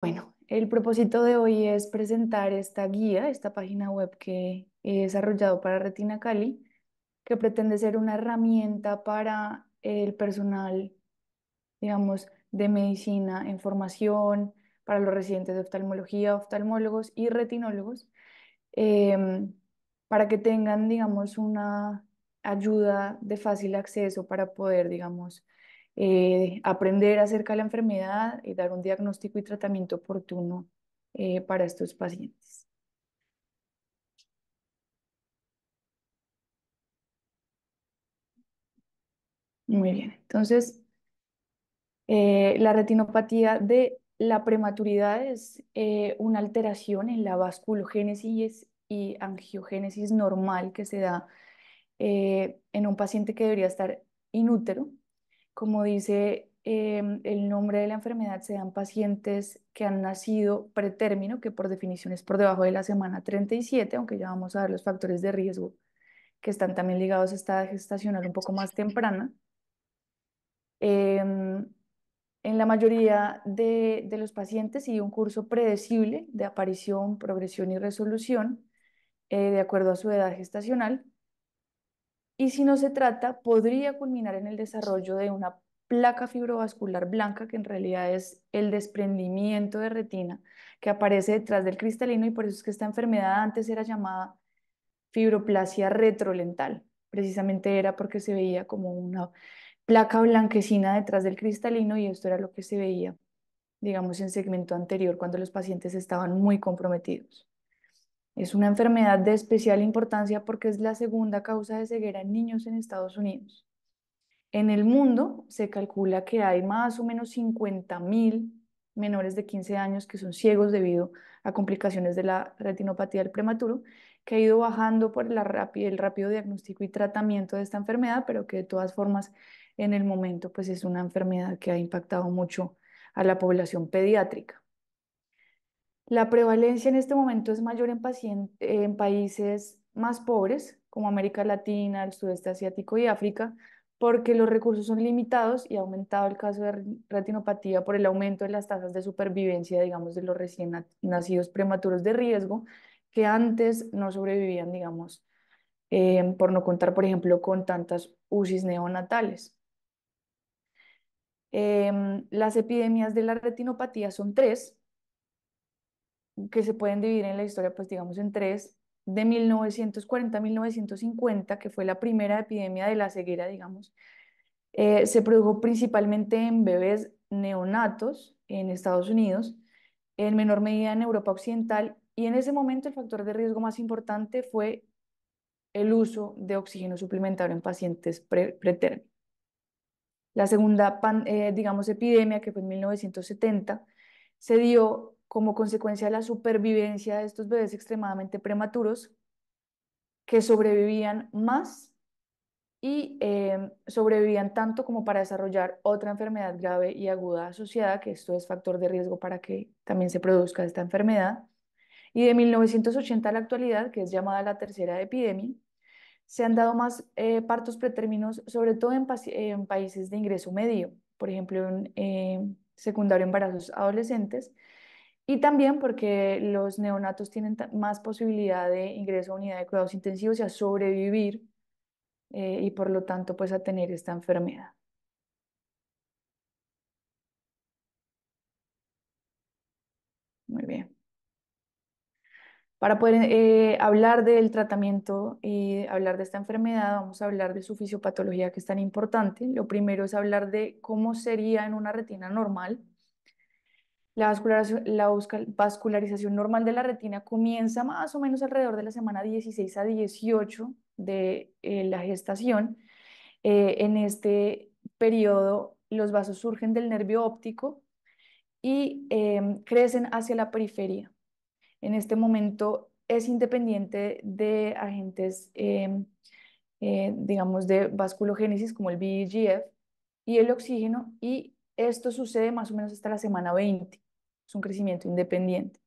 Bueno, el propósito de hoy es presentar esta guía, esta página web que he desarrollado para Retina Cali, que pretende ser una herramienta para el personal, digamos, de medicina en formación, para los residentes de oftalmología, oftalmólogos y retinólogos, em, para que tengan, digamos, una ayuda de fácil acceso para poder, digamos, aprender acerca de la enfermedad y dar un diagnóstico y tratamiento oportuno para estos pacientes. Muy bien, entonces, la retinopatía de la prematuridad es una alteración en la vasculogénesis y angiogénesis normal que se da en un paciente que debería estar inútero. Como dice el nombre de la enfermedad, se dan pacientes que han nacido pretérmino, que por definición es por debajo de la semana 37, aunque ya vamos a ver los factores de riesgo que están también ligados a esta edad gestacional un poco más temprana. Em, en la mayoría de los pacientes sigue un curso predecible de aparición, progresión y resolución de acuerdo a su edad gestacional. Y si no se trata, podría culminar en el desarrollo de una placa fibrovascular blanca, que en realidad es el desprendimiento de retina que aparece detrás del cristalino, y por eso es que esta enfermedad antes era llamada fibroplasia retrolental. Precisamente era porque se veía como una placa blanquecina detrás del cristalino, y esto era lo que se veía, digamos, en segmento anterior cuando los pacientes estaban muy comprometidos. Es una enfermedad de especial importancia porque es la segunda causa de ceguera en niños en Estados Unidos. En el mundo se calcula que hay más o menos 50.000 menores de 15 años que son ciegos debido a complicaciones de la retinopatía del prematuro, que ha ido bajando por el rápido diagnóstico y tratamiento de esta enfermedad, pero que de todas formas en el momento pues es una enfermedad que ha impactado mucho a la población pediátrica. La prevalencia en este momento es mayor en países más pobres, como América Latina, el sudeste asiático y África, porque los recursos son limitados y ha aumentado el caso de retinopatía por el aumento de las tasas de supervivencia, digamos, de los recién nacidos prematuros de riesgo, que antes no sobrevivían, digamos, por no contar, por ejemplo, con tantas UCIs neonatales. Las epidemias de la retinopatía son tres, que se pueden dividir en la historia, pues digamos, en tres. De 1940 a 1950, que fue la primera epidemia de la ceguera, digamos, se produjo principalmente en bebés neonatos en Estados Unidos, en menor medida en Europa Occidental, y en ese momento el factor de riesgo más importante fue el uso de oxígeno suplementario en pacientes pretérminos. La segunda, digamos, epidemia, que fue en 1970, se dio como consecuencia de la supervivencia de estos bebés extremadamente prematuros que sobrevivían más y sobrevivían tanto como para desarrollar otra enfermedad grave y aguda asociada, que esto es factor de riesgo para que también se produzca esta enfermedad. Y de 1980 a la actualidad, que es llamada la tercera epidemia, se han dado más partos pretérminos, sobre todo en países de ingreso medio, por ejemplo, en secundario embarazos adolescentes, y también porque los neonatos tienen más posibilidad de ingreso a unidad de cuidados intensivos y a sobrevivir y por lo tanto pues a tener esta enfermedad. Muy bien. Para poder hablar del tratamiento y hablar de esta enfermedad, vamos a hablar de su fisiopatología, que es tan importante. Lo primero es hablar de cómo sería en una retina normal. La vascularización normal de la retina comienza más o menos alrededor de la semana 16 a 18 de la gestación. En este periodo, los vasos surgen del nervio óptico y crecen hacia la periferia. En este momento es independiente de agentes, digamos, de vasculogénesis como el VEGF y el oxígeno, y esto sucede más o menos hasta la semana 20. Es un crecimiento independiente.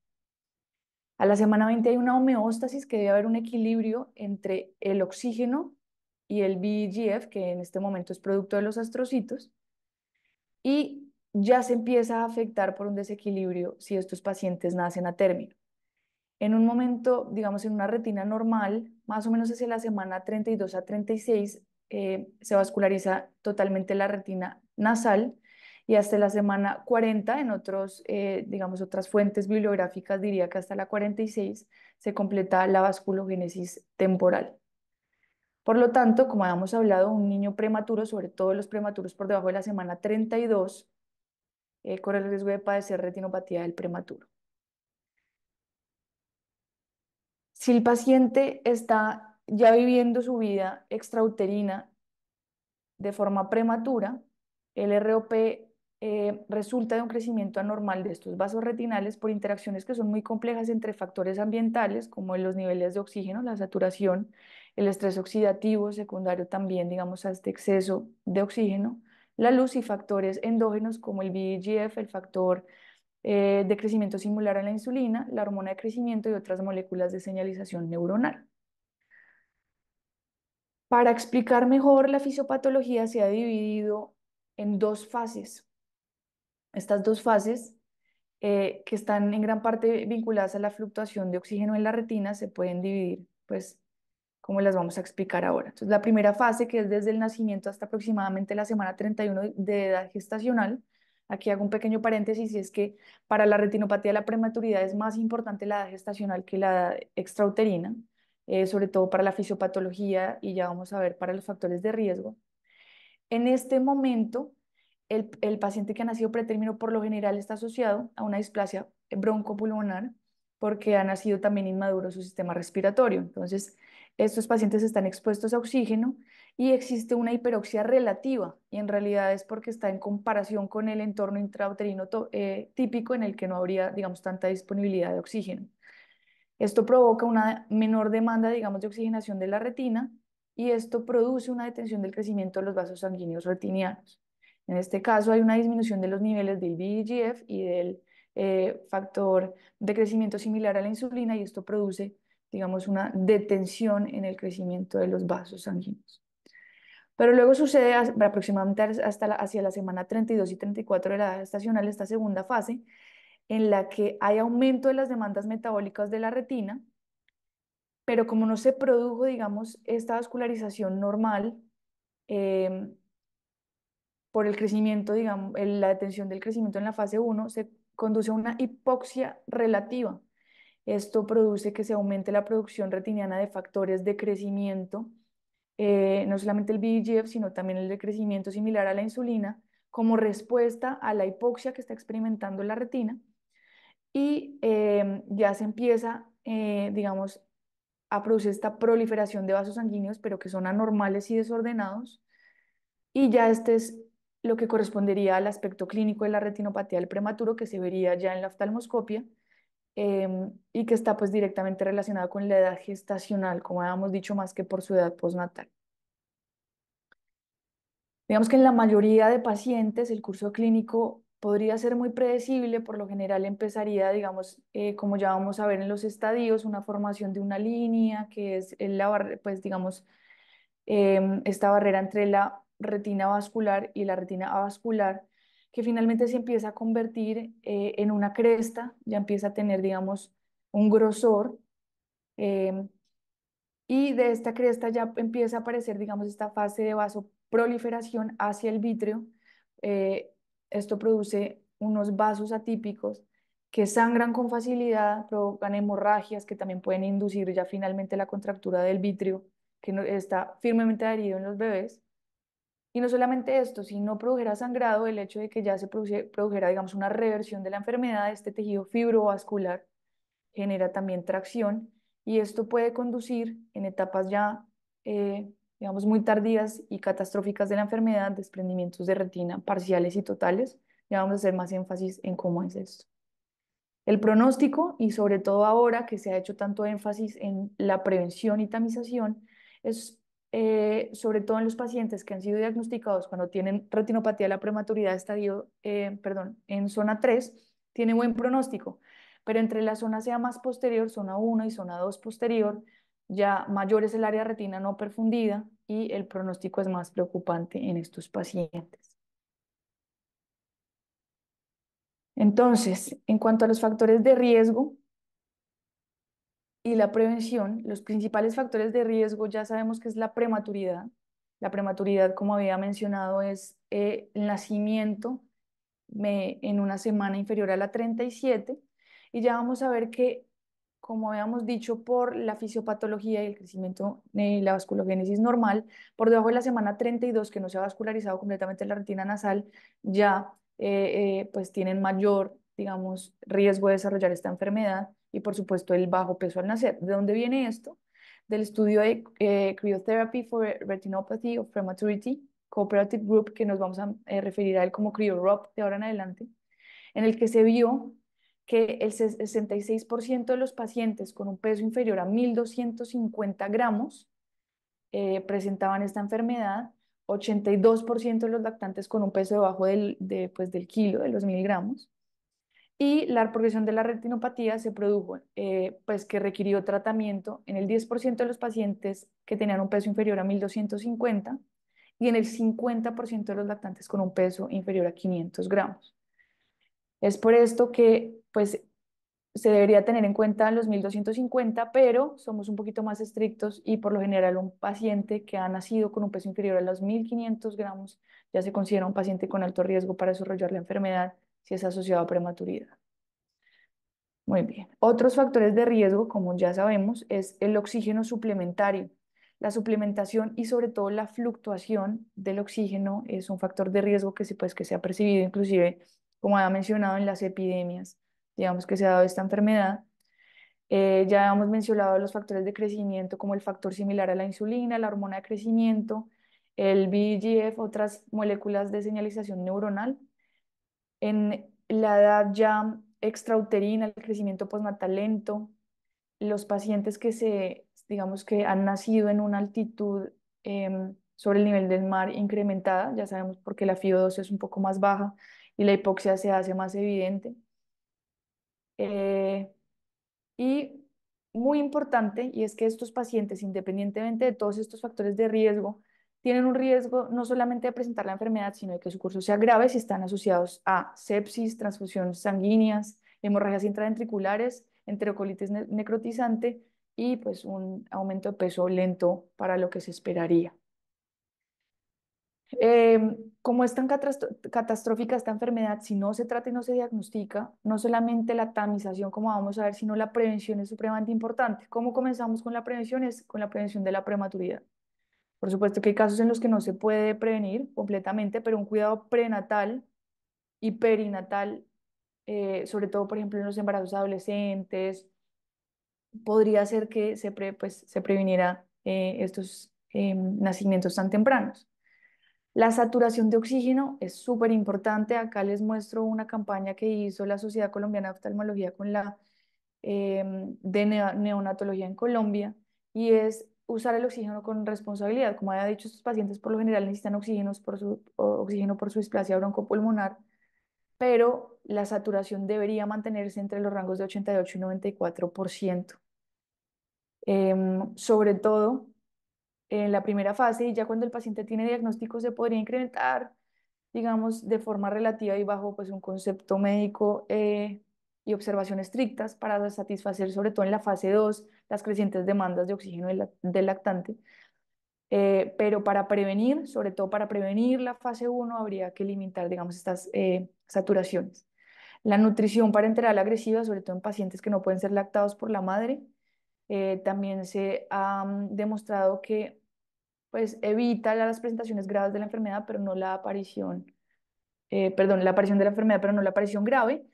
A la semana 20 hay una homeostasis, que debe haber un equilibrio entre el oxígeno y el VEGF, que en este momento es producto de los astrocitos, y ya se empieza a afectar por un desequilibrio si estos pacientes nacen a término. En un momento, digamos, en una retina normal, más o menos hacia la semana 32 a 36, se vasculariza totalmente la retina nasal y hasta la semana 40, en otros, digamos, otras fuentes bibliográficas diría que hasta la 46 se completa la vasculogénesis temporal. Por lo tanto, como habíamos hablado, un niño prematuro, sobre todo los prematuros por debajo de la semana 32, corre el riesgo de padecer retinopatía del prematuro. Si el paciente está ya viviendo su vida extrauterina de forma prematura, el ROP resulta de un crecimiento anormal de estos vasos retinales por interacciones que son muy complejas entre factores ambientales, como los niveles de oxígeno, la saturación, el estrés oxidativo secundario también, digamos, a este exceso de oxígeno, la luz y factores endógenos como el VEGF, el factor de crecimiento similar a la insulina, la hormona de crecimiento y otras moléculas de señalización neuronal. Para explicar mejor la fisiopatología se ha dividido en dos fases. Estas dos fases, que están en gran parte vinculadas a la fluctuación de oxígeno en la retina, se pueden dividir, pues, como las vamos a explicar ahora. Entonces, la primera fase, que es desde el nacimiento hasta aproximadamente la semana 31 de edad gestacional. Aquí hago un pequeño paréntesis, y es que para la retinopatía de la prematuridad es más importante la edad gestacional que la edad extrauterina, sobre todo para la fisiopatología, y ya vamos a ver para los factores de riesgo. En este momento, el paciente que ha nacido pretérmino por lo general está asociado a una displasia broncopulmonar porque ha nacido también inmaduro su sistema respiratorio. Entonces, estos pacientes están expuestos a oxígeno y existe una hiperoxia relativa, y en realidad es porque está en comparación con el entorno intrauterino típico en el que no habría, digamos, tanta disponibilidad de oxígeno. Esto provoca una menor demanda, digamos, de oxigenación de la retina, y esto produce una detención del crecimiento de los vasos sanguíneos retinianos. En este caso hay una disminución de los niveles del VEGF y del factor de crecimiento similar a la insulina, y esto produce, digamos, una detención en el crecimiento de los vasos sanguíneos. Pero luego sucede aproximadamente hacia la semana 32 y 34 de la edad gestacional esta segunda fase, en la que hay aumento de las demandas metabólicas de la retina, pero como no se produjo, digamos, esta vascularización normal, eh, por el crecimiento, digamos, la detención del crecimiento en la fase 1, se conduce a una hipoxia relativa. Esto produce que se aumente la producción retiniana de factores de crecimiento, no solamente el VEGF, sino también el de crecimiento similar a la insulina, como respuesta a la hipoxia que está experimentando la retina, y ya se empieza, digamos, a producir esta proliferación de vasos sanguíneos, pero que son anormales y desordenados, y ya este es lo que correspondería al aspecto clínico de la retinopatía del prematuro, que se vería ya en la oftalmoscopia, y que está pues directamente relacionado con la edad gestacional, como habíamos dicho, más que por su edad postnatal. Digamos que en la mayoría de pacientes el curso clínico podría ser muy predecible. Por lo general empezaría, digamos, como ya vamos a ver en los estadios, una formación de una línea, que es pues, digamos, esta barrera entre la retina vascular y la retina avascular, que finalmente se empieza a convertir en una cresta, ya empieza a tener, digamos, un grosor. em, y de esta cresta ya empieza a aparecer, digamos, esta fase de vasoproliferación hacia el vítreo. Eh, Esto produce unos vasos atípicos que sangran con facilidad, provocan hemorragias que también pueden inducir ya finalmente la contractura del vítreo, que está firmemente adherido en los bebés. Y no solamente esto, si no produjera sangrado, el hecho de que ya se produjera, digamos, una reversión de la enfermedad, este tejido fibrovascular genera también tracción, y esto puede conducir en etapas ya, digamos, muy tardías y catastróficas de la enfermedad, desprendimientos de retina parciales y totales. Ya vamos a hacer más énfasis en cómo es esto. El pronóstico, y sobre todo ahora que se ha hecho tanto énfasis en la prevención y tamización, es sobre todo en los pacientes que han sido diagnosticados cuando tienen retinopatía de la prematuridad perdón, en zona 3, tiene buen pronóstico, pero entre la zona sea más posterior, zona 1 y zona 2 posterior, ya mayor es el área de retina no perfundida y el pronóstico es más preocupante en estos pacientes. Entonces, en cuanto a los factores de riesgo y la prevención, los principales factores de riesgo ya sabemos que es la prematuridad. La prematuridad, como había mencionado, es el nacimiento en una semana inferior a la 37. Y ya vamos a ver que, como habíamos dicho, por la fisiopatología y el crecimiento de la vasculogénesis normal, por debajo de la semana 32, que no se ha vascularizado completamente la retina nasal, ya pues tienen mayor, digamos, riesgo de desarrollar esta enfermedad y, por supuesto, el bajo peso al nacer. ¿De dónde viene esto? Del estudio de Cryotherapy for Retinopathy of Prematurity, Cooperative Group, que nos vamos a referir a él como CryoROP de ahora en adelante, en el que se vio que el 66% de los pacientes con un peso inferior a 1.250 gramos presentaban esta enfermedad, 82% de los lactantes con un peso debajo pues, del kilo, de los 1.000 gramos, y la progresión de la retinopatía se produjo, pues que requirió tratamiento en el 10% de los pacientes que tenían un peso inferior a 1.250 y en el 50% de los lactantes con un peso inferior a 500 gramos. Es por esto que, pues, se debería tener en cuenta los 1.250, pero somos un poquito más estrictos y por lo general un paciente que ha nacido con un peso inferior a los 1.500 gramos ya se considera un paciente con alto riesgo para desarrollar la enfermedad si es asociado a prematuridad. Muy bien. Otros factores de riesgo, como ya sabemos, es el oxígeno suplementario. La suplementación y sobre todo la fluctuación del oxígeno es un factor de riesgo que se ha percibido inclusive, como ha mencionado, en las epidemias, digamos que se ha dado esta enfermedad. Ya hemos mencionado los factores de crecimiento como el factor similar a la insulina, la hormona de crecimiento, el VEGF, otras moléculas de señalización neuronal. En la edad ya extrauterina, el crecimiento postnatal lento, los pacientes digamos que han nacido en una altitud sobre el nivel del mar incrementada, ya sabemos porque la FiO2 es un poco más baja y la hipoxia se hace más evidente. Eh, y muy importante, y es que estos pacientes, independientemente de todos estos factores de riesgo, tienen un riesgo no solamente de presentar la enfermedad, sino de que su curso sea grave si están asociados a sepsis, transfusiones sanguíneas, hemorragias intraventriculares, enterocolitis necrotizante y pues un aumento de peso lento para lo que se esperaría. Como es tan catastrófica esta enfermedad, si no se trata y no se diagnostica, no solamente la tamización, como vamos a ver, sino la prevención es supremamente importante. ¿Cómo comenzamos con la prevención? Es con la prevención de la prematuridad. Por supuesto que hay casos en los que no se puede prevenir completamente, pero un cuidado prenatal y perinatal, sobre todo, por ejemplo, en los embarazos adolescentes, podría hacer que pues, se previniera estos nacimientos tan tempranos. La saturación de oxígeno es súper importante. Acá les muestro una campaña que hizo la Sociedad Colombiana de Oftalmología con la neonatología en Colombia y es usar el oxígeno con responsabilidad. Como había dicho, estos pacientes por lo general necesitan oxígeno por su displasia broncopulmonar, pero la saturación debería mantenerse entre los rangos de 88 y 94%. Sobre todo en la primera fase y ya cuando el paciente tiene diagnóstico se podría incrementar, digamos, de forma relativa y bajo pues un concepto médico y observación estrictas para satisfacer sobre todo en la fase 2 las crecientes demandas de oxígeno del lactante. Pero para prevenir, sobre todo para prevenir la fase 1 habría que limitar, digamos, estas saturaciones. La nutrición parenteral agresiva, sobre todo en pacientes que no pueden ser lactados por la madre, también se ha demostrado que pues evita las presentaciones graves de la enfermedad, pero no la aparición, perdón, la aparición de la enfermedad, pero no la aparición grave.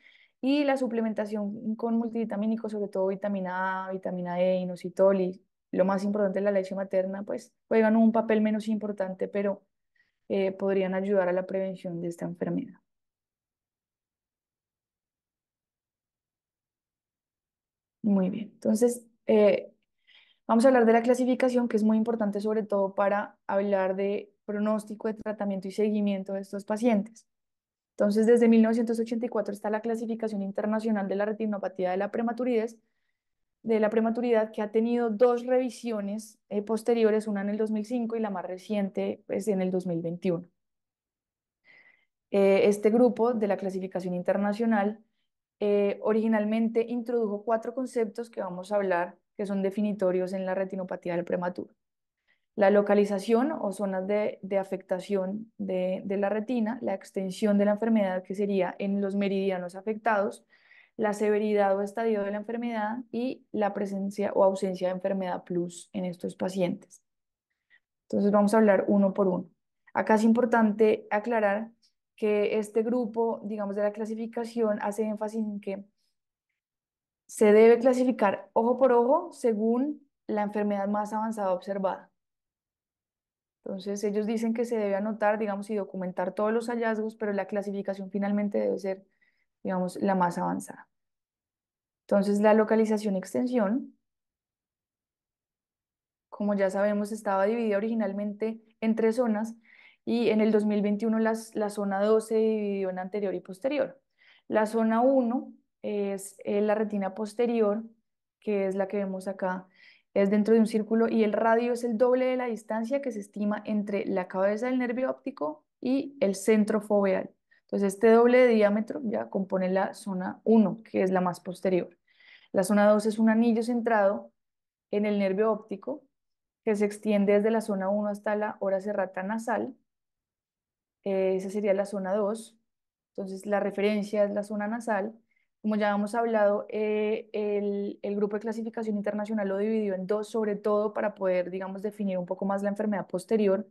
Y la suplementación con multivitamínicos, sobre todo vitamina A, vitamina E, inositol y lo más importante, la leche materna, pues juegan un papel menos importante, pero podrían ayudar a la prevención de esta enfermedad. Muy bien, entonces vamos a hablar de la clasificación, que es muy importante sobre todo para hablar de pronóstico, de tratamiento y seguimiento de estos pacientes. Entonces, desde 1984 está la clasificación internacional de la retinopatía de la prematuridad, que ha tenido dos revisiones posteriores, una en el 2005 y la más reciente pues, en el 2021. Este grupo de la clasificación internacional originalmente introdujo cuatro conceptos que vamos a hablar, que son definitorios en la retinopatía del prematuro. La localización o zonas de afectación de la retina, la extensión de la enfermedad, que sería en los meridianos afectados, la severidad o estadio de la enfermedad y la presencia o ausencia de enfermedad plus en estos pacientes. Entonces vamos a hablar uno por uno. Acá es importante aclarar que este grupo, digamos, de la clasificación hace énfasis en que se debe clasificar ojo por ojo según la enfermedad más avanzada observada. Entonces ellos dicen que se debe anotar, digamos, y documentar todos los hallazgos, pero la clasificación finalmente debe ser, digamos, la más avanzada. Entonces la localización y extensión, como ya sabemos, estaba dividida originalmente en tres zonas y en el 2021 la zona 2 se dividió en anterior y posterior. La zona 1 es la retina posterior, que es la que vemos acá, es dentro de un círculo y el radio es el doble de la distancia que se estima entre la cabeza del nervio óptico y el centro foveal. Entonces este doble de diámetro ya compone la zona 1, que es la más posterior. La zona 2 es un anillo centrado en el nervio óptico que se extiende desde la zona 1 hasta la hora serrata nasal. Esa sería la zona 2. Entonces, la referencia es la zona nasal. Como ya hemos hablado, el grupo de clasificación internacional lo dividió en dos, sobre todo para poder, digamos, definir un poco más la enfermedad posterior.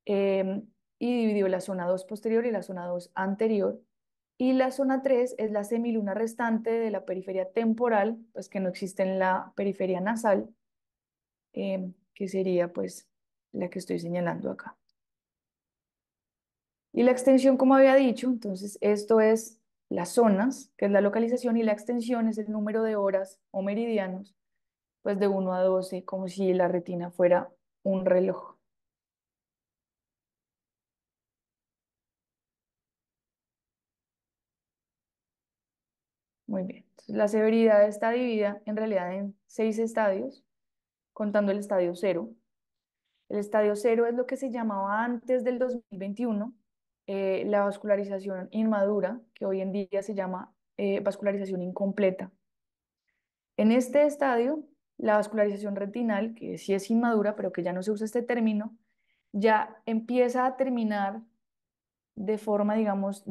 eh, y dividió la zona 2 posterior y la zona 2 anterior. Y la zona 3 es la semiluna restante de la periferia temporal, pues que no existe en la periferia nasal, que sería pues la que estoy señalando acá. Y la extensión, como había dicho, entonces esto es las zonas, que es la localización, y la extensión es el número de horas o meridianos, pues de 1 a 12, como si la retina fuera un reloj. Muy bien. Entonces, la severidad está dividida en realidad en 6 estadios, contando el estadio cero. El estadio cero es lo que se llamaba antes del 2021 la vascularización inmadura, que hoy en día se llama vascularización incompleta. En este estadio, la vascularización retinal, que sí es inmadura, pero que ya no se usa este término, ya empieza a terminar de forma, digamos,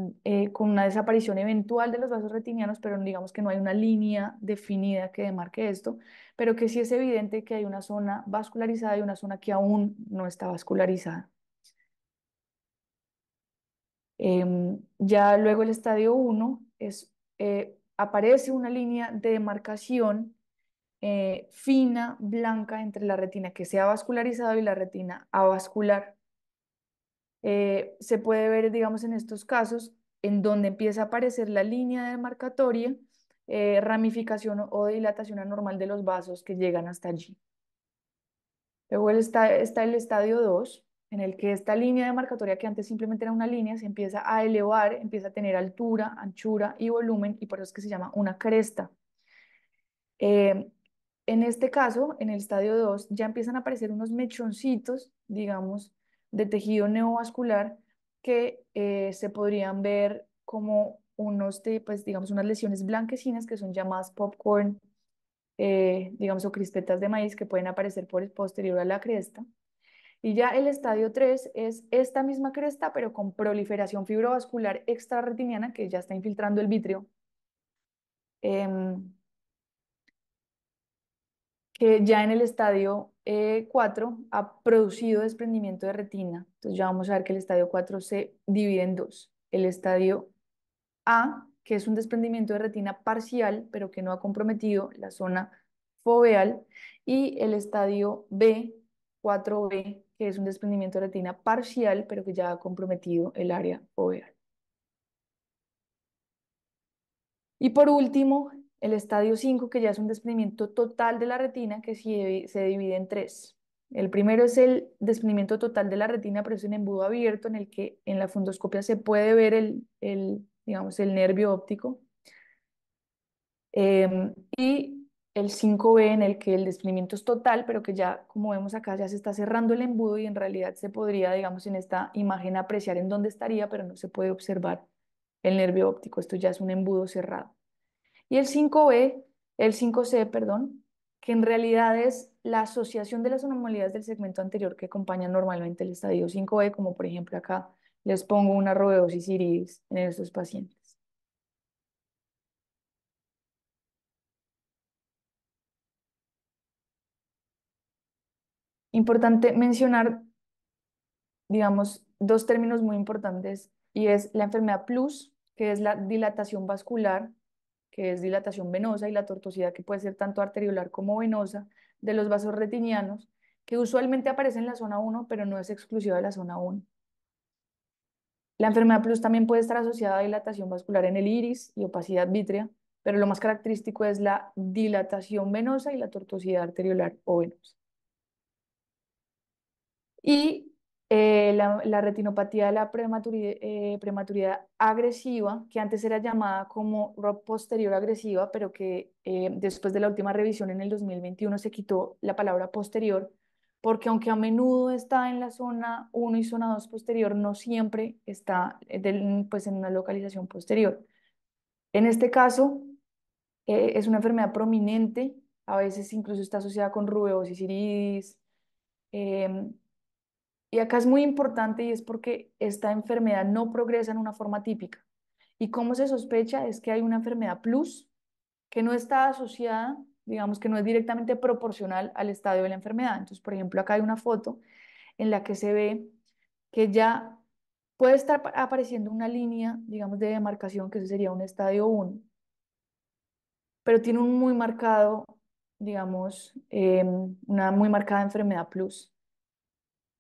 con una desaparición eventual de los vasos retinianos, pero digamos que no hay una línea definida que demarque esto, pero que sí es evidente que hay una zona vascularizada y una zona que aún no está vascularizada. Ya luego el estadio uno aparece una línea de demarcación fina, blanca, entre la retina que se ha vascularizado y la retina avascular. Se puede ver, digamos, en estos casos, en donde empieza a aparecer la línea demarcatoria, ramificación o dilatación anormal de los vasos que llegan hasta allí. Luego está el estadio 2, en el que esta línea demarcatoria, que antes simplemente era una línea, se empieza a elevar, empieza a tener altura, anchura y volumen, y por eso es que se llama una cresta. Eh, en este caso, en el estadio 2 ya empiezan a aparecer unos mechoncitos, digamos, de tejido neovascular que se podrían ver como pues, digamos, unas lesiones blanquecinas que son llamadas popcorn, digamos, o crispetas de maíz que pueden aparecer por el posterior a la cresta. Y ya el estadio 3 es esta misma cresta, pero con proliferación fibrovascular extrarretiniana que ya está infiltrando el vítreo. Em, que ya en el estadio 4 ha producido desprendimiento de retina. Entonces ya vamos a ver que el estadio 4 se divide en dos. El estadio A, que es un desprendimiento de retina parcial, pero que no ha comprometido la zona foveal, y el estadio B, 4B, que es un desprendimiento de retina parcial, pero que ya ha comprometido el área foveal. Y por último, el estadio 5 que ya es un desprendimiento total de la retina, que se divide en tres. El primero es el desprendimiento total de la retina, pero es un embudo abierto en el que en la fundoscopia se puede ver digamos, el nervio óptico. Y el 5B en el que el desprendimiento es total, pero que ya, como vemos acá, ya se está cerrando el embudo y en realidad se podría, digamos, en esta imagen apreciar en dónde estaría, pero no se puede observar el nervio óptico. Esto ya es un embudo cerrado. Y el 5B, el 5C, perdón, que en realidad es la asociación de las anomalías del segmento anterior que acompañan normalmente el estadio 5B, como por ejemplo acá les pongo una robeosis iris en estos pacientes. Importante mencionar, digamos, dos términos muy importantes y es la enfermedad plus, que es la dilatación vascular, que es dilatación venosa, y la tortuosidad, que puede ser tanto arteriolar como venosa, de los vasos retinianos, que usualmente aparece en la zona 1, pero no es exclusiva de la zona 1. La enfermedad plus también puede estar asociada a dilatación vascular en el iris y opacidad vítrea, pero lo más característico es la dilatación venosa y la tortuosidad arteriolar o venosa. Y la retinopatía de la prematuridad agresiva, que antes era llamada como ROP posterior agresiva, pero que después de la última revisión en el 2021 se quitó la palabra posterior, porque aunque a menudo está en la zona 1 y zona 2 posterior, no siempre está pues, en una localización posterior. En este caso, es una enfermedad prominente, a veces incluso está asociada con rubeosis iris. em, y acá es muy importante y es porque esta enfermedad no progresa en una forma típica. Y cómo se sospecha es que hay una enfermedad plus que no está asociada, digamos que no es directamente proporcional al estadio de la enfermedad. Entonces, por ejemplo, acá hay una foto en la que se ve que ya puede estar apareciendo una línea, digamos, de demarcación, que ese sería un estadio 1, pero tiene un muy marcado, digamos, una muy marcada enfermedad plus.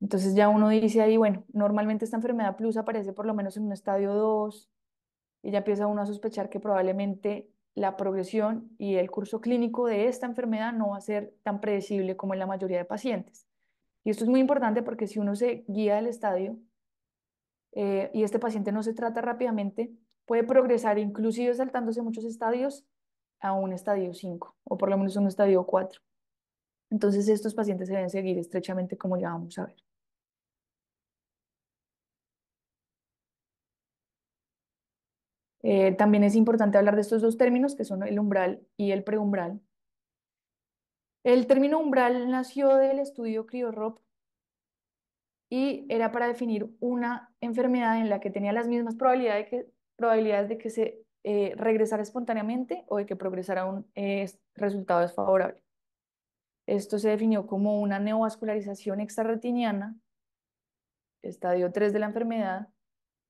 Entonces ya uno dice ahí, bueno, normalmente esta enfermedad plus aparece por lo menos en un estadio 2 y ya empieza uno a sospechar que probablemente la progresión y el curso clínico de esta enfermedad no va a ser tan predecible como en la mayoría de pacientes. Y esto es muy importante porque si uno se guía del estadio y este paciente no se trata rápidamente, puede progresar inclusive saltándose muchos estadios a un estadio 5 o por lo menos un estadio 4. Entonces estos pacientes se deben seguir estrechamente como ya vamos a ver. También es importante hablar de estos dos términos, que son el umbral y el preumbral. El término umbral nació del estudio CRIOROP y era para definir una enfermedad en la que tenía las mismas probabilidades de que se regresara espontáneamente o de que progresara un resultado desfavorable. Esto se definió como una neovascularización extrarretiniana, estadio 3 de la enfermedad,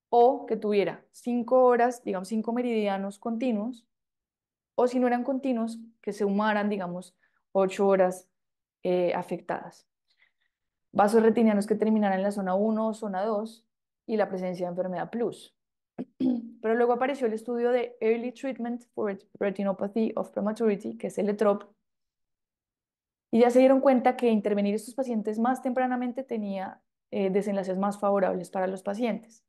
o que tuviera 5 horas, digamos 5 meridianos continuos, o si no eran continuos, que se sumaran, digamos, 8 horas afectadas. Vasos retinianos que terminaran en la zona 1 o zona 2 y la presencia de enfermedad plus. Pero luego apareció el estudio de Early Treatment for Retinopathy of Prematurity, que es el ETROP, y ya se dieron cuenta que intervenir estos pacientes más tempranamente tenía desenlaces más favorables para los pacientes.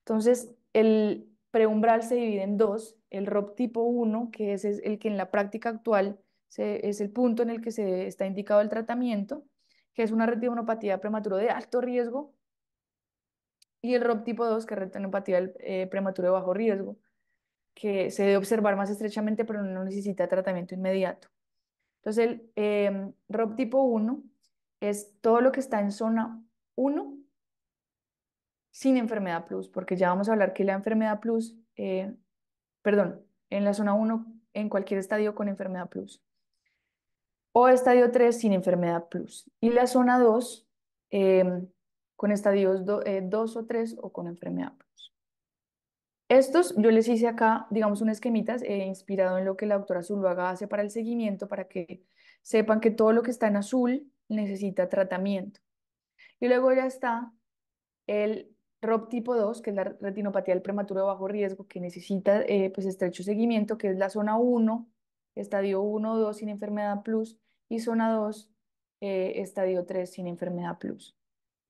Entonces, el preumbral se divide en dos, el ROP tipo 1, que es el que en la práctica actual es el punto en el que se está indicado el tratamiento, que es una retinopatía prematuro de alto riesgo, y el ROP tipo 2, que es retinopatía prematuro de bajo riesgo, que se debe observar más estrechamente, pero no necesita tratamiento inmediato. Entonces, el ROP tipo 1 es todo lo que está en zona 1 sin enfermedad plus, porque ya vamos a hablar que la enfermedad plus, perdón, en la zona 1 en cualquier estadio con enfermedad plus, o estadio 3 sin enfermedad plus, y la zona 2 con estadios 2 o 3 o con enfermedad plus. Estos yo les hice acá, digamos, un esquemita inspirado en lo que la doctora Zuluaga hace para el seguimiento, para que sepan que todo lo que está en azul necesita tratamiento. Y luego ya está el ROP tipo 2, que es la retinopatía del prematuro de bajo riesgo, que necesita pues estrecho seguimiento, que es la zona 1, estadio 1 o 2 sin enfermedad plus, y zona 2, estadio 3 sin enfermedad plus.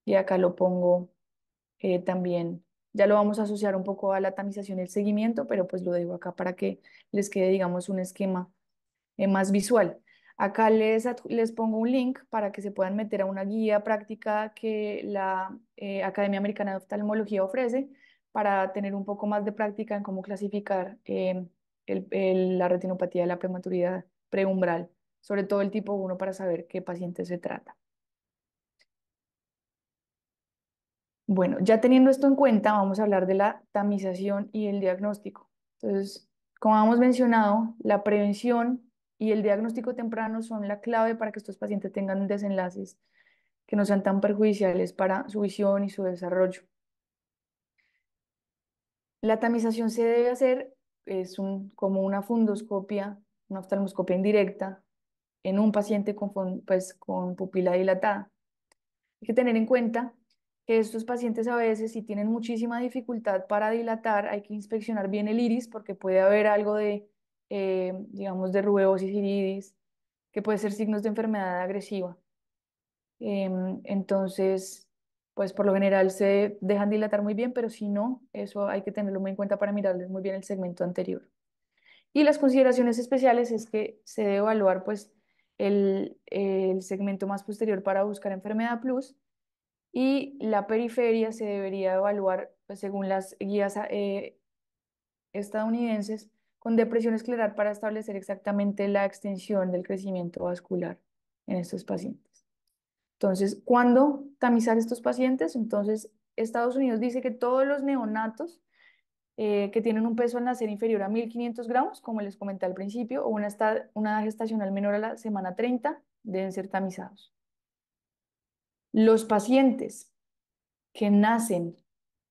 Y acá lo pongo también, ya lo vamos a asociar un poco a la tamización y el seguimiento, pero pues lo dejo acá para que les quede, digamos, un esquema más visual. Acá les pongo un link para que se puedan meter a una guía práctica que la Academia Americana de Oftalmología ofrece para tener un poco más de práctica en cómo clasificar la retinopatía de la prematuridad preumbral, sobre todo el tipo 1 para saber qué paciente se trata. Bueno, ya teniendo esto en cuenta, vamos a hablar de la tamización y el diagnóstico. Entonces, como hemos mencionado, la prevención y el diagnóstico temprano son la clave para que estos pacientes tengan desenlaces que no sean tan perjudiciales para su visión y su desarrollo. La tamización se debe hacer como una fundoscopia, una oftalmoscopia indirecta en un paciente con pupila dilatada. Hay que tener en cuenta que estos pacientes a veces, si tienen muchísima dificultad para dilatar, hay que inspeccionar bien el iris porque puede haber algo de, digamos, de rubeosis iridis, que puede ser signos de enfermedad agresiva. Entonces, pues por lo general se dejan dilatar muy bien, pero si no, eso hay que tenerlo muy en cuenta para mirarles muy bien el segmento anterior. Y las consideraciones especiales es que se debe evaluar pues el segmento más posterior para buscar enfermedad plus y la periferia se debería evaluar pues, según las guías estadounidenses con depresión escleral para establecer exactamente la extensión del crecimiento vascular en estos pacientes. Entonces, ¿cuándo tamizar estos pacientes? Entonces, Estados Unidos dice que todos los neonatos que tienen un peso al nacer inferior a 1.500 gramos, como les comenté al principio, o una edad gestacional menor a la semana 30, deben ser tamizados. Los pacientes que nacen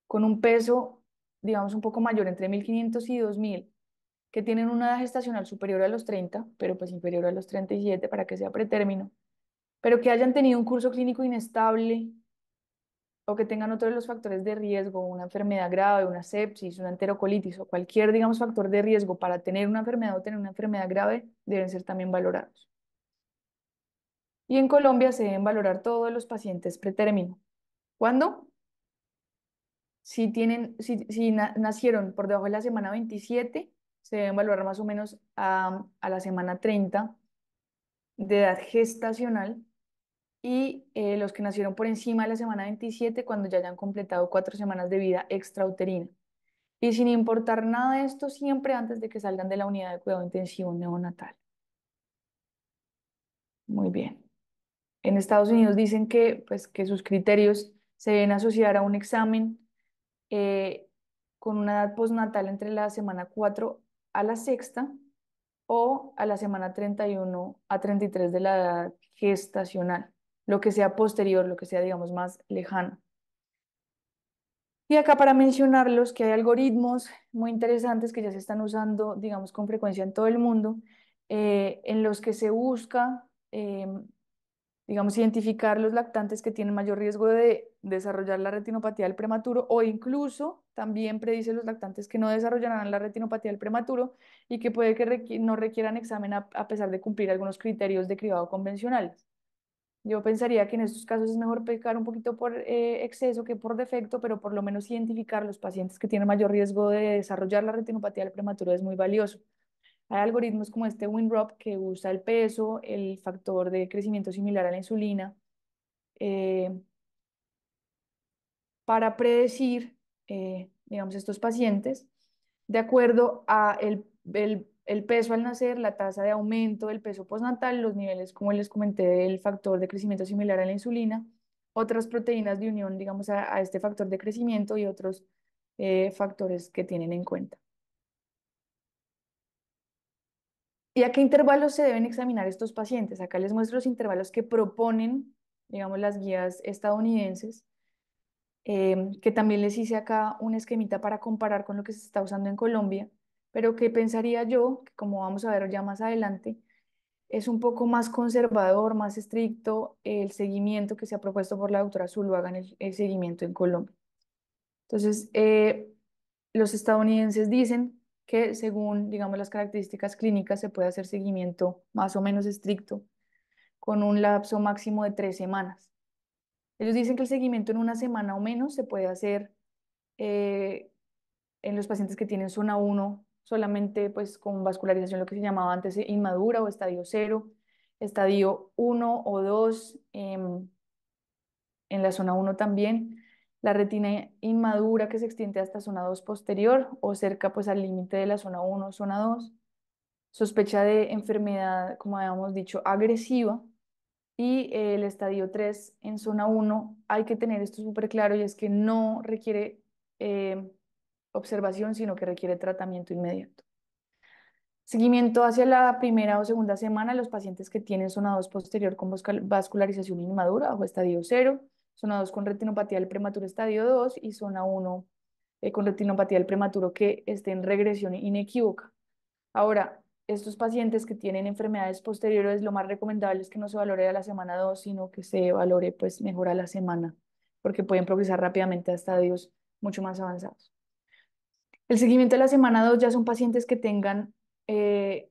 con un peso, digamos, un poco mayor, entre 1.500 y 2.000, que tienen una edad gestacional superior a los 30, pero pues inferior a los 37 para que sea pretérmino, pero que hayan tenido un curso clínico inestable o que tengan otro de los factores de riesgo, una enfermedad grave, una sepsis, una enterocolitis o cualquier, digamos, factor de riesgo para tener una enfermedad o tener una enfermedad grave, deben ser también valorados. Y en Colombia se deben valorar todos los pacientes pretérmino. ¿Cuándo? Si nacieron por debajo de la semana 27, se deben valorar más o menos a la semana 30 de edad gestacional y los que nacieron por encima de la semana 27 cuando ya hayan completado 4 semanas de vida extrauterina. Y sin importar nada de esto, siempre antes de que salgan de la unidad de cuidado intensivo neonatal. Muy bien. En Estados Unidos dicen que sus criterios se deben asociar a un examen eh, con una edad postnatal entre la semana 4 a la sexta o a la semana 31 a 33 de la edad gestacional, lo que sea posterior, lo que sea, digamos, más lejano. Y acá para mencionarlos que hay algoritmos muy interesantes que ya se están usando, digamos, con frecuencia en todo el mundo, en los que se busca digamos, identificar los lactantes que tienen mayor riesgo de desarrollar la retinopatía del prematuro o incluso también predice los lactantes que no desarrollarán la retinopatía del prematuro y que puede que no requieran examen a pesar de cumplir algunos criterios de cribado convencionales. Yo pensaría que en estos casos es mejor pecar un poquito por exceso que por defecto, pero por lo menos identificar los pacientes que tienen mayor riesgo de desarrollar la retinopatía del prematuro es muy valioso. Hay algoritmos como este WinROP que usa el peso, el factor de crecimiento similar a la insulina, eh, para predecir, digamos, estos pacientes de acuerdo a el peso al nacer, la tasa de aumento del peso postnatal, los niveles, como les comenté, del factor de crecimiento similar a la insulina, otras proteínas de unión, digamos, a este factor de crecimiento y otros factores que tienen en cuenta. ¿Y a qué intervalos se deben examinar estos pacientes? Acá les muestro los intervalos que proponen, digamos, las guías estadounidenses, que también les hice acá un esquemita para comparar con lo que se está usando en Colombia, pero que pensaría yo, que como vamos a ver ya más adelante, es un poco más conservador, más estricto el seguimiento que se ha propuesto por la doctora Zuluaga en el seguimiento en Colombia. Entonces, los estadounidenses dicen que según, digamos, las características clínicas se puede hacer seguimiento más o menos estricto con un lapso máximo de 3 semanas. Ellos dicen que el seguimiento en una semana o menos se puede hacer eh, en los pacientes que tienen zona 1, solamente pues con vascularización, lo que se llamaba antes inmadura o estadio cero, estadio uno o 2 en la zona uno también, la retina inmadura que se extiende hasta zona 2 posterior o cerca pues al límite de la zona uno o zona 2, sospecha de enfermedad, como habíamos dicho, agresiva, y el estadio 3 en zona uno hay que tener esto súper claro y es que no requiere eh, observación, sino que requiere tratamiento inmediato. Seguimiento hacia la primera o segunda semana, los pacientes que tienen zona 2 posterior con vascularización inmadura o estadio cero, zona 2 con retinopatía del prematuro estadio 2 y zona uno con retinopatía del prematuro que esté en regresión inequívoca. Ahora, estos pacientes que tienen enfermedades posteriores, lo más recomendable es que no se valore a la semana 2, sino que se valore pues mejor a la semana, porque pueden progresar rápidamente a estadios mucho más avanzados. El seguimiento de la semana 2 ya son pacientes que tengan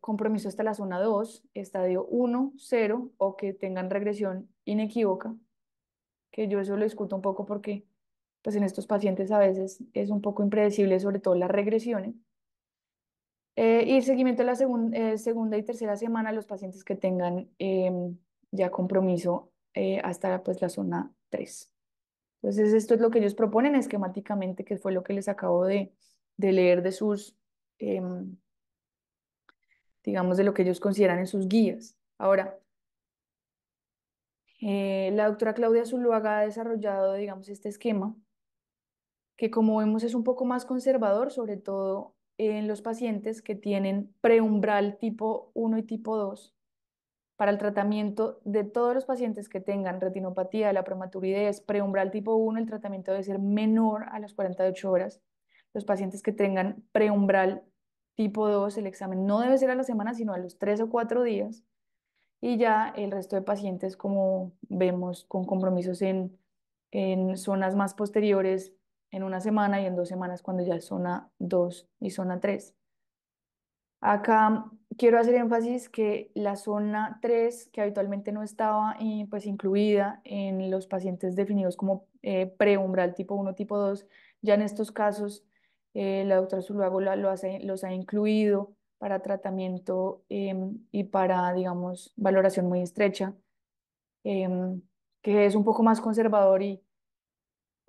compromiso hasta la zona 2, estadio uno, 0 o que tengan regresión inequívoca, que yo eso lo discuto un poco porque pues en estos pacientes a veces es un poco impredecible, sobre todo las regresiones. Y el seguimiento de la segunda y tercera semana, los pacientes que tengan ya compromiso hasta pues, la zona 3. Entonces, esto es lo que ellos proponen esquemáticamente, que fue lo que les acabo de leer de sus, em, digamos, de lo que ellos consideran en sus guías. Ahora, la doctora Claudia Zuluaga ha desarrollado, digamos, este esquema, que como vemos es un poco más conservador, sobre todo en los pacientes que tienen preumbral tipo uno y tipo 2. Para el tratamiento de todos los pacientes que tengan retinopatía de la prematuridad preumbral tipo uno, el tratamiento debe ser menor a las 48 horas. Los pacientes que tengan preumbral tipo 2, el examen no debe ser a la semana, sino a los 3 o 4 días. Y ya el resto de pacientes, como vemos, con compromisos en zonas más posteriores, en una semana y en 2 semanas, cuando ya es zona 2 y zona 3. Acá quiero hacer énfasis que la zona 3 que habitualmente no estaba pues, incluida en los pacientes definidos como preumbral tipo uno tipo 2, ya en estos casos la doctora Zuluaga los ha incluido para tratamiento y para, digamos, valoración muy estrecha, em, que es un poco más conservador y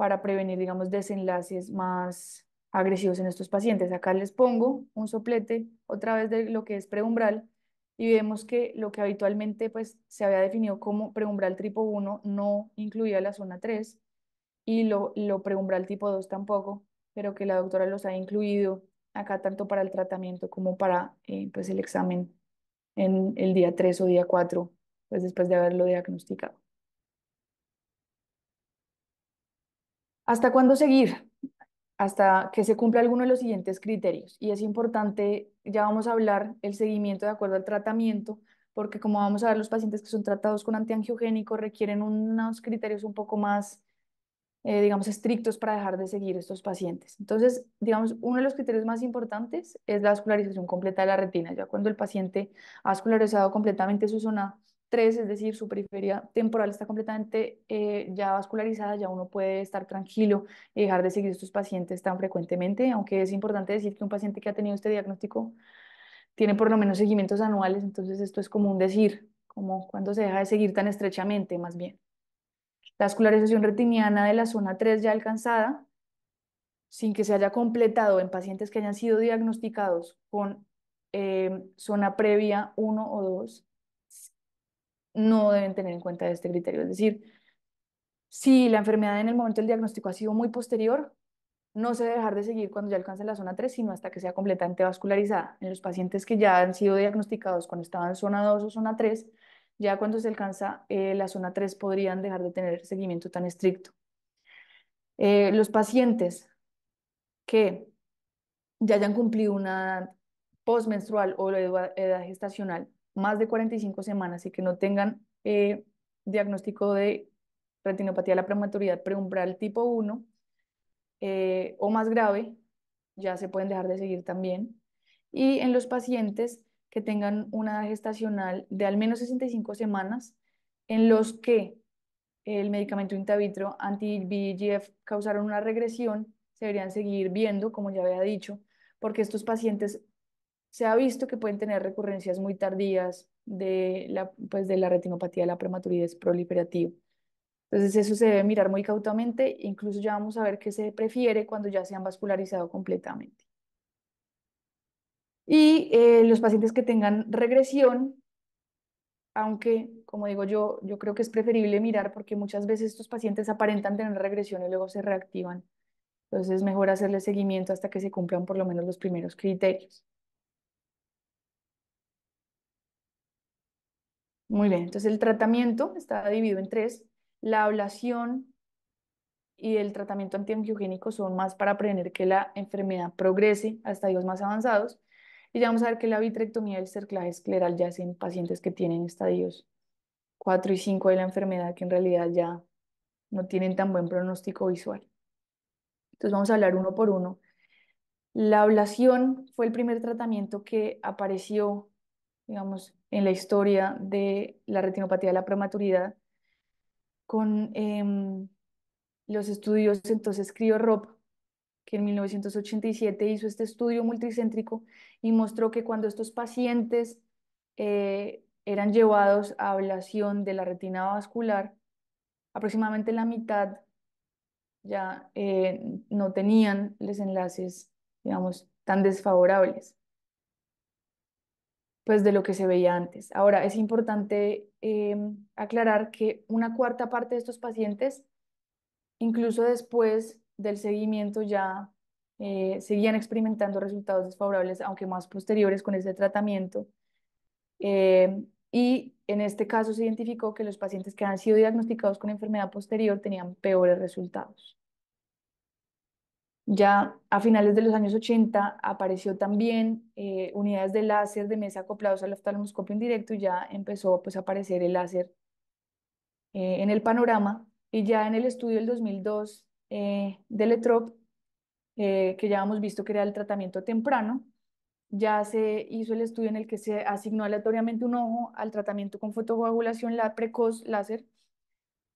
para prevenir, digamos, desenlaces más agresivos en estos pacientes. Acá les pongo un soplete otra vez de lo que es preumbral y vemos que lo que habitualmente pues, se había definido como preumbral tipo uno no incluía la zona 3 y lo preumbral tipo 2 tampoco, pero que la doctora los ha incluido acá tanto para el tratamiento como para pues, el examen en el día 3 o día 4, pues después de haberlo diagnosticado. ¿Hasta cuándo seguir? Hasta que se cumpla alguno de los siguientes criterios. Y es importante, ya vamos a hablar el seguimiento de acuerdo al tratamiento, porque como vamos a ver, los pacientes que son tratados con antiangiogénicos requieren unos criterios un poco más digamos, estrictos para dejar de seguir estos pacientes. Entonces, digamos, uno de los criterios más importantes es la vascularización completa de la retina. Ya cuando el paciente ha vascularizado completamente su zona 3, es decir, su periferia temporal está completamente ya vascularizada, ya uno puede estar tranquilo y dejar de seguir estos pacientes tan frecuentemente, aunque es importante decir que un paciente que ha tenido este diagnóstico tiene por lo menos seguimientos anuales, entonces esto es como un decir, como cuando se deja de seguir tan estrechamente, más bien. La vascularización retiniana de la zona 3 ya alcanzada, sin que se haya completado en pacientes que hayan sido diagnosticados con zona previa uno o 2, no deben tener en cuenta este criterio. Es decir, si la enfermedad en el momento del diagnóstico ha sido muy posterior, no se debe dejar de seguir cuando ya alcance la zona 3, sino hasta que sea completamente vascularizada. En los pacientes que ya han sido diagnosticados cuando estaban en zona 2 o zona 3, ya cuando se alcanza la zona 3 podrían dejar de tener seguimiento tan estricto. Los pacientes que ya hayan cumplido una edad postmenstrual o la edad gestacional más de 45 semanas y que no tengan diagnóstico de retinopatía de la prematuridad preumbral tipo uno o más grave, ya se pueden dejar de seguir también. Y en los pacientes que tengan una edad gestacional de al menos 65 semanas, en los que el medicamento intravitro anti-VEGF causaron una regresión, se deberían seguir viendo, como ya había dicho, porque estos pacientes se ha visto que pueden tener recurrencias muy tardías pues, de la retinopatía de la prematuridad proliferativa. Entonces eso se debe mirar muy cautamente, incluso ya vamos a ver qué se prefiere cuando ya se han vascularizado completamente. Y los pacientes que tengan regresión, aunque, como digo yo creo que es preferible mirar porque muchas veces estos pacientes aparentan tener regresión y luego se reactivan. Entonces es mejor hacerle seguimiento hasta que se cumplan por lo menos los primeros criterios. Muy bien, entonces el tratamiento está dividido en tres. La ablación y el tratamiento antiangiogénico son más para prevenir que la enfermedad progrese a estadios más avanzados. Y ya vamos a ver que la vitrectomía y el cerclaje escleral ya es en pacientes que tienen estadios 4 y 5 de la enfermedad, que en realidad ya no tienen tan buen pronóstico visual. Entonces vamos a hablar uno por uno. La ablación fue el primer tratamiento que apareció, digamos, en la historia de la retinopatía de la prematuridad con los estudios entonces Crio-Rop, que en 1987 hizo este estudio multicéntrico y mostró que cuando estos pacientes eran llevados a ablación de la retina vascular, aproximadamente la mitad ya no tenían los enlaces, digamos, tan desfavorables, pues de lo que se veía antes. Ahora, es importante aclarar que una cuarta parte de estos pacientes, incluso después del seguimiento, ya seguían experimentando resultados desfavorables, aunque más posteriores con ese tratamiento. Y en este caso se identificó que los pacientes que han sido diagnosticados con enfermedad posterior tenían peores resultados. Ya a finales de los años 80 apareció también unidades de láser de mesa acoplados al oftalmoscopio indirecto y ya empezó pues, a aparecer el láser en el panorama. Y ya en el estudio del 2002 de LETROP, que ya hemos visto que era el tratamiento temprano, ya se hizo el estudio en el que se asignó aleatoriamente un ojo al tratamiento con fotocoagulación precoz láser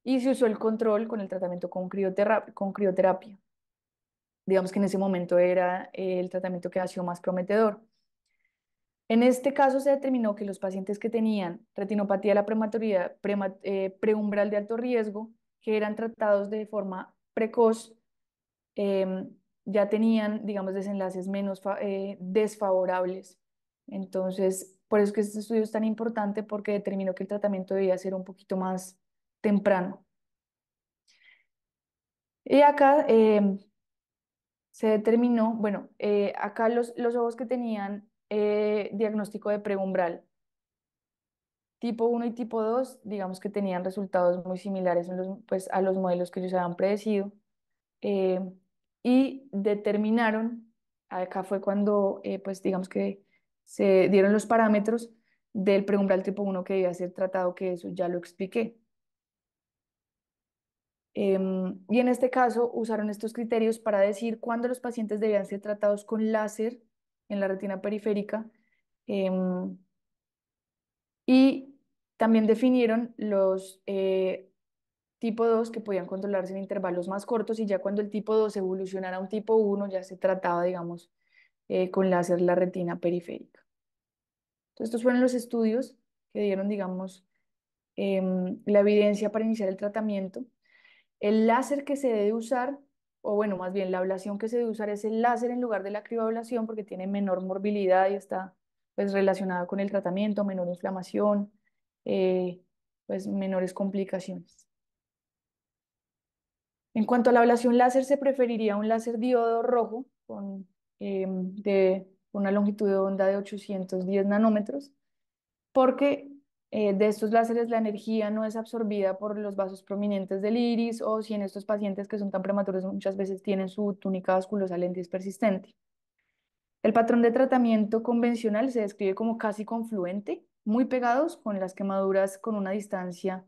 y se usó el control con el tratamiento con crioterapia. Digamos que en ese momento era el tratamiento que ha sido más prometedor. En este caso se determinó que los pacientes que tenían retinopatía de la prematuridad preumbral de alto riesgo, que eran tratados de forma precoz, em, ya tenían, digamos, desenlaces menos desfavorables. Entonces, por eso es que este estudio es tan importante porque determinó que el tratamiento debía ser un poquito más temprano. Y acá se determinó, bueno, acá los ojos que tenían diagnóstico de preumbral tipo uno y tipo 2 digamos que tenían resultados muy similares pues, a los modelos que ellos habían predecido. eh, y determinaron, acá fue cuando, pues digamos que se dieron los parámetros del preumbral tipo uno que debía ser tratado, que eso ya lo expliqué. Y en este caso usaron estos criterios para decir cuándo los pacientes debían ser tratados con láser en la retina periférica. em, y también definieron los tipo 2 que podían controlarse en intervalos más cortos y ya cuando el tipo 2 evolucionara a un tipo 1 ya se trataba, digamos, con láser la retina periférica. Entonces, estos fueron los estudios que dieron, digamos, la evidencia para iniciar el tratamiento. El láser que se debe usar, o bueno, más bien la ablación que se debe usar es el láser en lugar de la crioablación porque tiene menor morbilidad y está pues relacionada con el tratamiento, menor inflamación, eh, pues menores complicaciones. En cuanto a la ablación láser, se preferiría un láser diodo rojo de una longitud de onda de 810 nanómetros, porque de estos láseres la energía no es absorbida por los vasos prominentes del iris o si en estos pacientes que son tan prematuros muchas veces tienen su túnica vasculosa lentes persistente. El patrón de tratamiento convencional se describe como casi confluente, muy pegados con las quemaduras con una distancia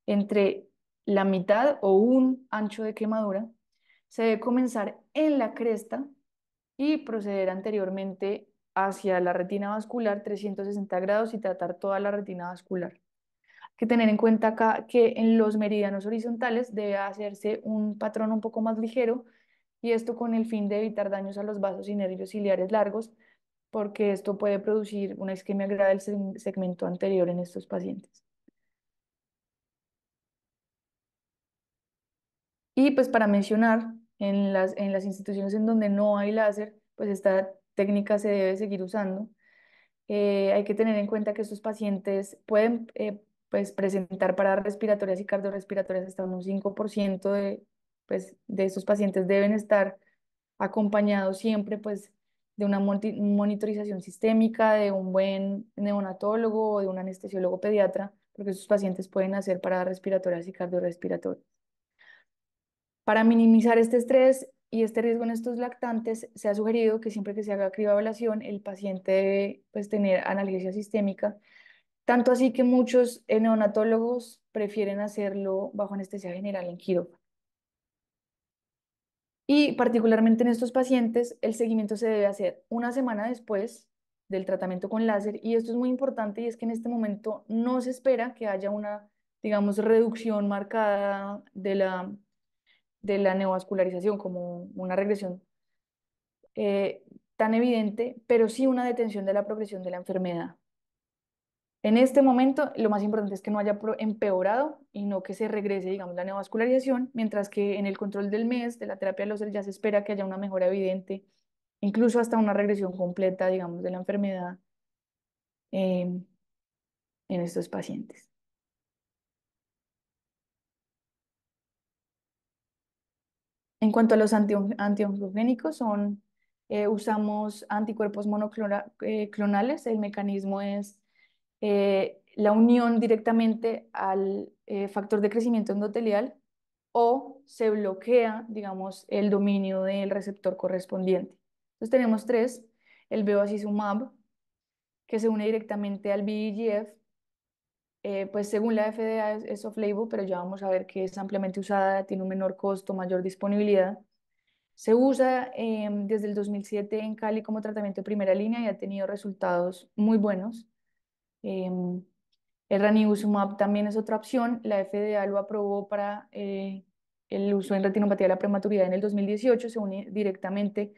entre la mitad o un ancho de quemadura. Se debe comenzar en la cresta y proceder anteriormente hacia la retina vascular 360 grados y tratar toda la retina vascular. Hay que tener en cuenta acá que en los meridianos horizontales debe hacerse un patrón un poco más ligero y esto con el fin de evitar daños a los vasos y nervios ciliares largos porque esto puede producir una isquemia grave del segmento anterior en estos pacientes. Y pues para mencionar, en las instituciones en donde no hay láser, pues esta técnica se debe seguir usando. Hay que tener en cuenta que estos pacientes pueden pues, presentar paradas respiratorias y cardiorrespiratorias hasta un 5% pues, de estos pacientes deben estar acompañados siempre pues, de una monitorización sistémica, de un buen neonatólogo o de un anestesiólogo pediatra, porque estos pacientes pueden hacer paradas respiratorias y cardiorrespiratorias. Para minimizar este estrés y este riesgo en estos lactantes, se ha sugerido que siempre que se haga crioablación, el paciente debe pues, tener analgesia sistémica, tanto así que muchos neonatólogos prefieren hacerlo bajo anestesia general en quirófano. Y particularmente en estos pacientes, el seguimiento se debe hacer una semana después del tratamiento con láser, y esto es muy importante, y es que en este momento no se espera que haya una, digamos, reducción marcada de la neovascularización, como una regresión eh, tan evidente, pero sí una detención de la progresión de la enfermedad. En este momento, lo más importante es que no haya empeorado y no que se regrese, digamos, la neovascularización, mientras que en el control del mes de la terapia láser ya se espera que haya una mejora evidente, incluso hasta una regresión completa, digamos, de la enfermedad en estos pacientes. En cuanto a los antiongogénicos, usamos anticuerpos monoclonales. El mecanismo es la unión directamente al factor de crecimiento endotelial o se bloquea, digamos, el dominio del receptor correspondiente. Entonces tenemos tres: el bevacizumab, que se une directamente al VEGF, pues según la FDA es off-label, pero ya vamos a ver que es ampliamente usada, tiene un menor costo, mayor disponibilidad. Se usa desde el 2007 en Cali como tratamiento de primera línea y ha tenido resultados muy buenos. Em, el ranibizumab también es otra opción. La FDA lo aprobó para el uso en retinopatía de la prematuridad en el 2018. Se une directamente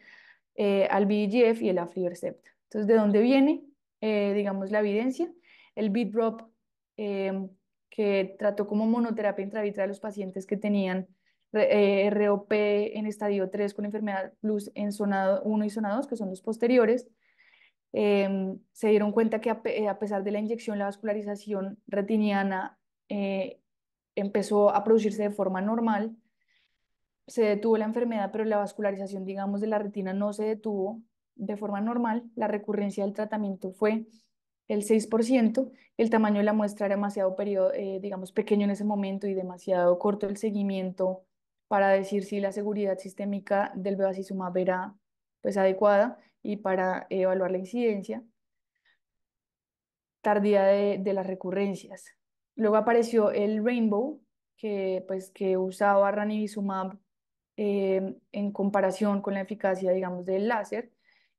al VEGF y el aflibercept. Entonces, ¿de dónde viene, digamos, la evidencia? El BIDROP, que trató como monoterapia intravitreal a los pacientes que tenían ROP en estadio 3 con enfermedad plus en zona 1 y zona 2, que son los posteriores. Se dieron cuenta que a pesar de la inyección, la vascularización retiniana empezó a producirse de forma normal. Se detuvo la enfermedad, pero la vascularización, digamos, de la retina no se detuvo de forma normal. La recurrencia del tratamiento fue el 6%. El tamaño de la muestra era demasiado digamos, pequeño en ese momento y demasiado corto el seguimiento para decir si la seguridad sistémica del bevacizumab era pues adecuada y para evaluar la incidencia tardía de las recurrencias. Luego apareció el Rainbow, que usaba ranibizumab en comparación con la eficacia, digamos, del láser.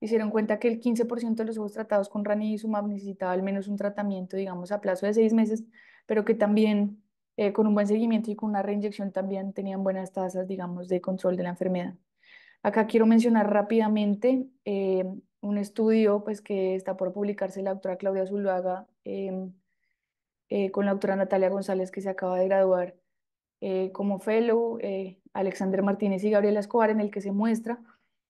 Y se dieron cuenta que el 15% de los ojos tratados con ranibizumab necesitaba al menos un tratamiento, digamos, a plazo de 6 meses, pero que también con un buen seguimiento y con una reinyección también tenían buenas tasas, digamos, de control de la enfermedad. Acá quiero mencionar rápidamente un estudio pues, que está por publicarse la doctora Claudia Zuluaga con la doctora Natalia González, que se acaba de graduar como fellow, Alexander Martínez y Gabriela Escobar, en el que se muestra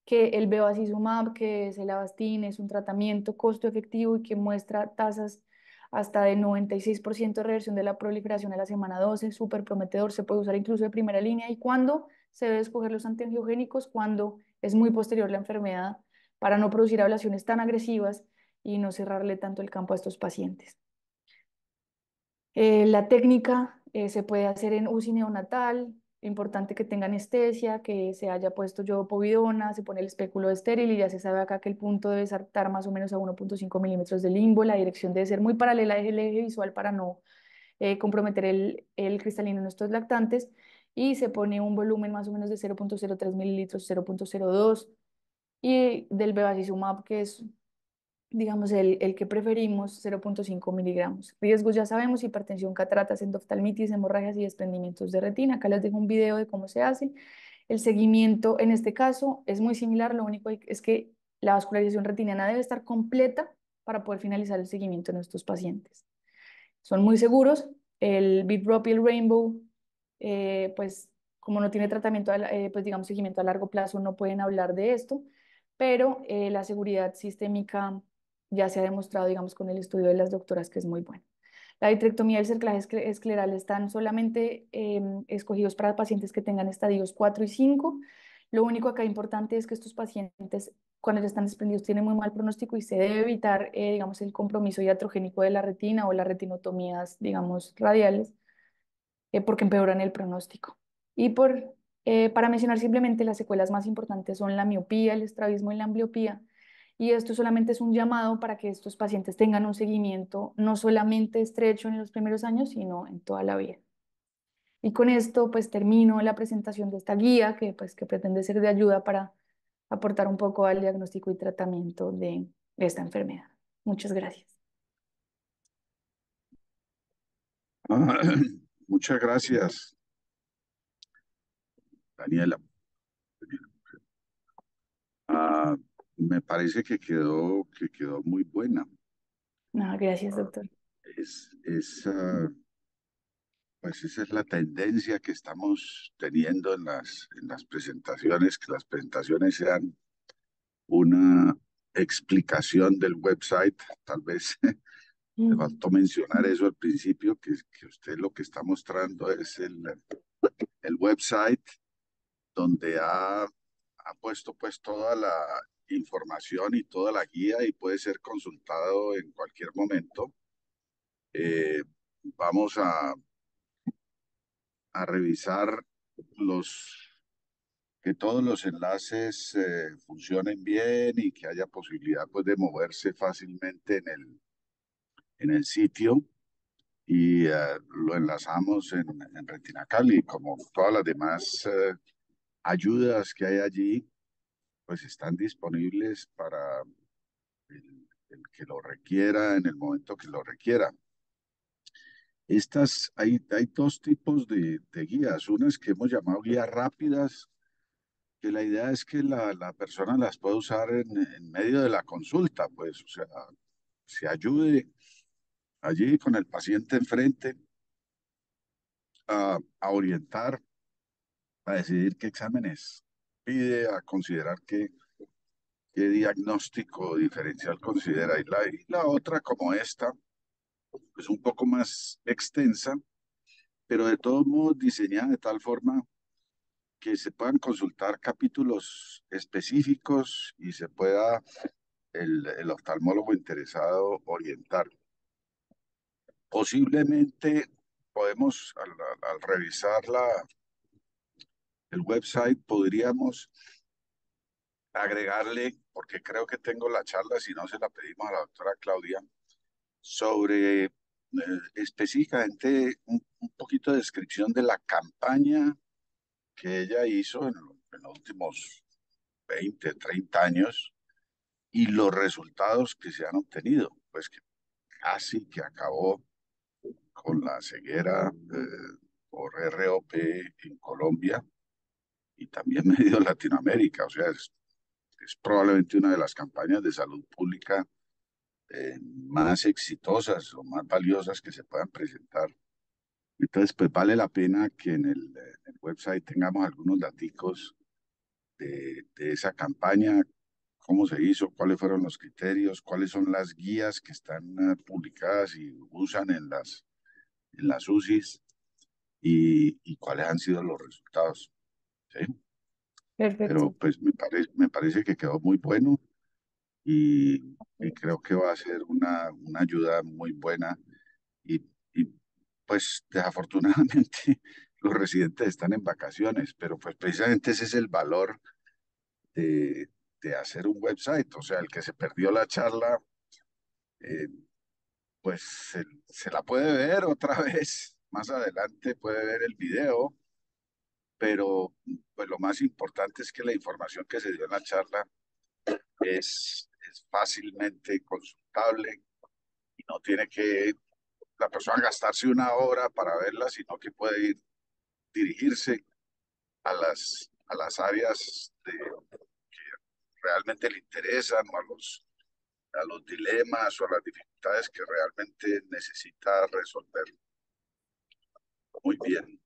que el bevacizumab, que es el Avastin, es un tratamiento costo efectivo y que muestra tasas hasta de 96% de reversión de la proliferación a la semana 12, súper prometedor, se puede usar incluso de primera línea. ¿Y cuándo se debe escoger los antiangiogénicos? Cuando es muy posterior la enfermedad, para no producir ablaciones tan agresivas y no cerrarle tanto el campo a estos pacientes. La técnica se puede hacer en UCI neonatal, importante que tenga anestesia, que se haya puesto yodopovidona, se pone el espéculo estéril y ya se sabe acá que el punto debe estar más o menos a 1,5 milímetros de limbo, la dirección debe ser muy paralela al eje visual para no comprometer el cristalino en estos lactantes, y se pone un volumen más o menos de 0,03 mililitros, 0,02, y del bevacizumab, que es digamos, el que preferimos, 0,5 miligramos. Riesgos ya sabemos: hipertensión, cataratas, endoftalmitis, hemorragias y desprendimientos de retina. Acá les dejo un video de cómo se hace. El seguimiento en este caso es muy similar, lo único es que La vascularización retiniana debe estar completa para poder finalizar el seguimiento de nuestros pacientes. Son muy seguros. El Bit-Drop y el Rainbow, pues como no tiene tratamiento, pues digamos seguimiento a largo plazo, no pueden hablar de esto, pero la seguridad sistémica ya se ha demostrado, digamos, con el estudio de las doctoras que es muy buena. La vitrectomía y el cerclaje escleral están solamente escogidos para pacientes que tengan estadios 4 y 5. Lo único acá importante es que estos pacientes, cuando ya están desprendidos, tienen muy mal pronóstico y se debe evitar, digamos, el compromiso iatrogénico de la retina o las retinotomías, digamos, radiales, porque empeoran el pronóstico. Y para mencionar simplemente las secuelas más importantes son la miopía, el estrabismo y la ambliopía. Y esto solamente es un llamado para que estos pacientes tengan un seguimiento no solamente estrecho en los primeros años, sino en toda la vida. Y con esto pues termino la presentación de esta guía que pretende ser de ayuda para aportar un poco al diagnóstico y tratamiento de esta enfermedad. Muchas gracias. Muchas gracias, Daniela. Ah, Me parece que quedó muy buena. No, gracias, doctor. Es, es, ah, pues esa es la tendencia que estamos teniendo en las presentaciones, que las presentaciones sean una explicación del website. Tal vez me Mm. faltó mencionar eso al principio, que usted lo que está mostrando es el website donde ha puesto pues toda la información y toda la guía y puede ser consultado en cualquier momento. Eh, Vamos a revisar que todos los enlaces funcionen bien y que haya posibilidad pues de moverse fácilmente en el sitio y lo enlazamos en Retina Cali, como todas las demás ayudas que hay allí, pues están disponibles para el que lo requiera en el momento que lo requiera. Hay dos tipos de guías, unas que hemos llamado guías rápidas, que la idea es que la persona las puede usar en medio de la consulta, pues, o sea, se ayude allí con el paciente enfrente a orientar, a decidir qué exámenes pide, a considerar qué diagnóstico diferencial considera. Y la otra, como esta, es un poco más extensa, pero de todos modos diseñada de tal forma que se puedan consultar capítulos específicos y se pueda el oftalmólogo interesado orientar. Posiblemente podemos, al revisar el website, podríamos agregarle, porque creo que tengo la charla, si no se la pedimos a la doctora Claudia, sobre específicamente un poquito de descripción de la campaña que ella hizo en los últimos 20, 30 años y los resultados que se han obtenido, pues que casi que acabó con la ceguera por ROP en Colombia y también medio Latinoamérica. O sea, es probablemente una de las campañas de salud pública más exitosas o más valiosas que se puedan presentar. Entonces, pues vale la pena que en el website tengamos algunos daticos de esa campaña, cómo se hizo, cuáles fueron los criterios, cuáles son las guías que están publicadas y usan en las UCIs y cuáles han sido los resultados. ¿Sí? Pero Perfecto. pues me parece que quedó muy bueno y creo que va a ser una ayuda muy buena y pues desafortunadamente los residentes están en vacaciones, pero pues precisamente ese es el valor de, de hacer un website. O sea, el que se perdió la charla, eh, pues se la puede ver otra vez. Más adelante puede ver el video, pero pues lo más importante es que la información que se dio en la charla es fácilmente consultable y no tiene que la persona gastarse una hora para verla, sino que puede dirigirse a las áreas realmente le interesan o a los dilemas o a las dificultades que realmente necesita resolver. Muy bien.